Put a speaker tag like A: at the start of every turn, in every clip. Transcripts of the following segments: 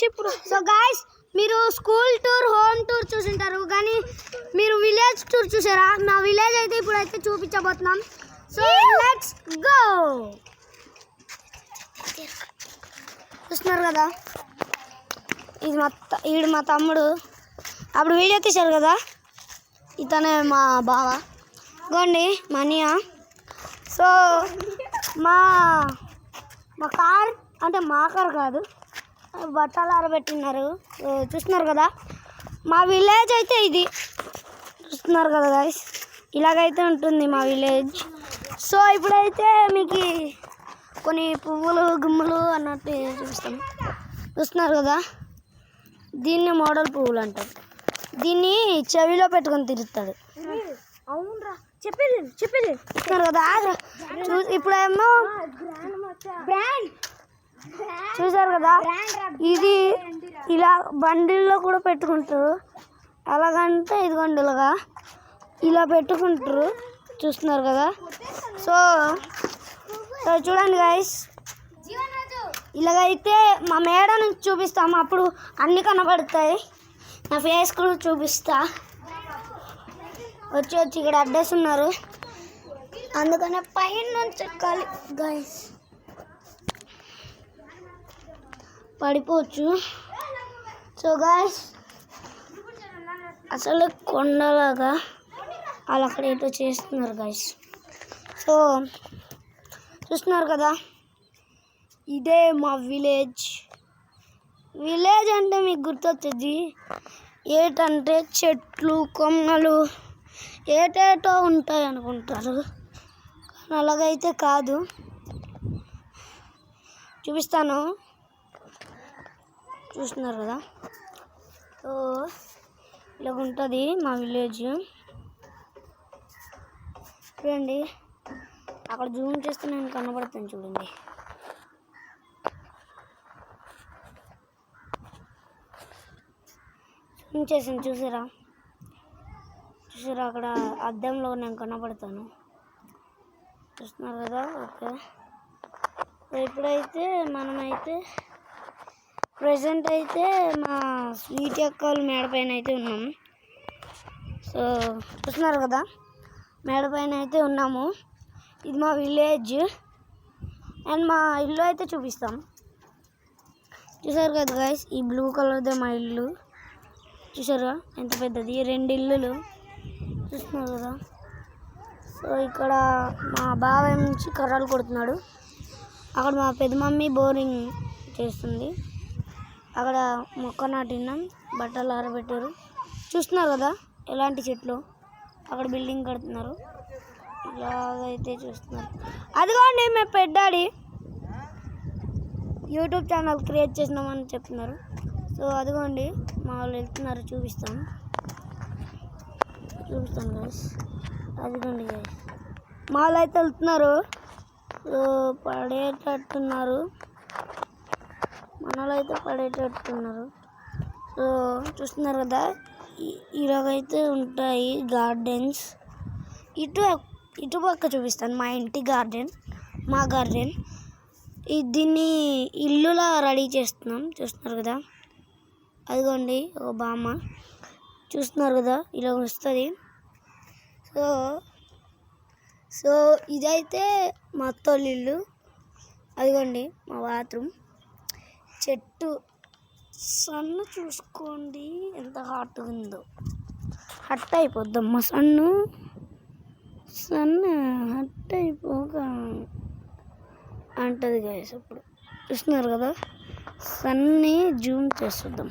A: చెప్పు. So guys, మీరు school tour, home tour చూసింటారు, కానీ మీరు విలేజ్ టూర్ చూసారా? మా విలేజ్ అయితే ఇప్పుడైతే చూపించబోతున్నాం. So let's go. చూస్తున్నారు కదా, ఈడు మా తమ్ముడు. అప్పుడు వీడియో తీశారు కదా, ఇతనే మా బావ. గోండి మనియా. సో మా కార్ అంటే మా కార్ కాదు, బట్టలు ఆరబెట్టినారు. చూస్తున్నారు కదా, మా విలేజ్ అయితే ఇది. చూస్తున్నారు కదా గైస్, ఇలాగైతే ఉంటుంది మా విలేజ్. సో ఇప్పుడైతే మీకు కొన్ని పువ్వులు గుమ్ములు అన్నట్టు చూపిస్తాం. చూస్తున్నారు కదా, దీన్ని మోడల్ పువ్వులు అంటారు. దీన్ని చెవిలో పెట్టుకొని తిరుగుతాడు.
B: అవునరా, చెప్పేది
A: చూస్తున్నారు కదా. ఇప్పుడేమో చూసారు కదా, ఇది ఇలా బండిల్లో కూడా పెట్టుకుంటారు. ఎలాగంటే ఇదిగోండి ఇలాగా ఇలా పెట్టుకుంటారు. చూస్తున్నారు కదా. సో చూడండి గైస్, ఇలాగైతే మా మేడ నుంచి చూపిస్తాము. అప్పుడు అన్నీ కనబడతాయి. నా ఫేస్ కూడా చూపిస్తా. వచ్చి ఇక్కడ అడ్రస్ ఉన్నారు, అందుకనే పైన నుంచి ఎక్కాలి గైస్. పడిపోవచ్చు. సో గైస్, అసలు కొండలాగా వాళ్ళు అక్కడ ఏటో చేస్తున్నారు గైస్. సో చూస్తున్నారు కదా, ఇదే మా విలేజ్. విలేజ్ అంటే మీకు గుర్తొచ్చేది ఏటంటే చెట్లు, కొమ్మలు, ఏటేటో ఉంటాయి అనుకుంటారు, కానీ అలాగైతే కాదు. చూపిస్తాను. చూస్తున్నారు కదా. సో ఇలాగ ఉంటుంది మా విలేజ్. చూడండి, అక్కడ జూమ్ చేస్తే నేను కనబడతాను. చూడండి, జూమ్ చేసాను. చూసారా అక్కడ అద్దంలో నేను కనబడతాను. చూస్తున్నారు కదా. ఓకే, ఇప్పుడైతే మనమైతే ప్రజెంట్ అయితే మా స్వీట్ అక్కలు మేడ పైన అయితే ఉన్నాం. సో చూస్తున్నారు కదా, మేడ పైన అయితే ఉన్నాము. ఇది మా విలేజ్ అండ్ మా ఇల్లు అయితే చూపిస్తాం. చూసారు కదా గైస్, ఈ బ్లూ కలర్దే మా ఇల్లు. చూసారా ఎంత పెద్దది, 2 ఇల్లులు. చూస్తున్నారు కదా. సో ఇక్కడ మా బావ నుంచి కర్రలు కొడుతున్నాడు. అక్కడ మా పెద్ద మమ్మీ బోరింగ్ చేస్తుంది. అక్కడ మొక్క నాటినాం, బట్టలు ఆరబెట్టారు. చూస్తున్నారు కదా ఎలాంటి చెట్లు. అక్కడ బిల్డింగ్ కడుతున్నారు. ఇలాగైతే చూస్తున్నారు. అదిగోండి మేము పెద్దాడి యూట్యూబ్ ఛానల్ క్రియేట్ చేసినామని చెప్తున్నారు. సో అదిగోండి మా వాళ్ళు వెళ్తున్నారు. చూపిస్తాను గైస్. అదిగోండి గైస్, మా వాళ్ళు అయితే వెళ్తున్నారు. సో పడేటట్టున్నారు, మనలో అయితే పడేటట్టున్నారు. సో చూస్తున్నారు కదా, ఇలాగైతే ఉంటాయి గార్డెన్స్. ఇటు పక్క చూపిస్తాను మా ఇంటి గార్డెన్, మా గార్డెన్. దీన్ని ఇల్లులా రెడీ చేస్తున్నాం. చూస్తున్నారు కదా, అదిగోండి ఒక బామ్మ. చూస్తున్నారు కదా, ఇలా వస్తుంది. సో ఇదైతే మా అత్తోళ్ళ ఇల్లు. అదిగోండి మా బాత్రూమ్. చెట్టు సన్ను చూసుకోండి ఎంత హాట్గా ఉందో. హట్ అయిపోద్దమ్మా సన్ను హట్ అయిపోగా అంటది గైస్. అప్పుడు చూస్తున్నారు కదా, సన్ని జూమ్ చేస్తుందాం.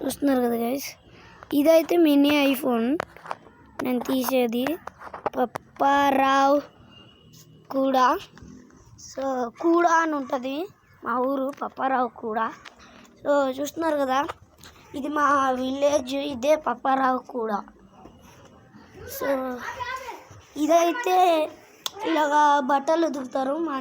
A: చూస్తున్నారు కదా గైస్, ఇదైతే మినీ ఐఫోన్ నేను తీసేది. పప్పారావు కూడా. సో కూడా అని ఉంటుంది మా ఊరు, పప్పారావు కూడా. సో చూస్తున్నారు కదా, ఇది మా విలేజ్, ఇదే పప్పారావు కూడా. సో ఇదైతే ఇలాగా బట్టలు ఉతుకుతారు.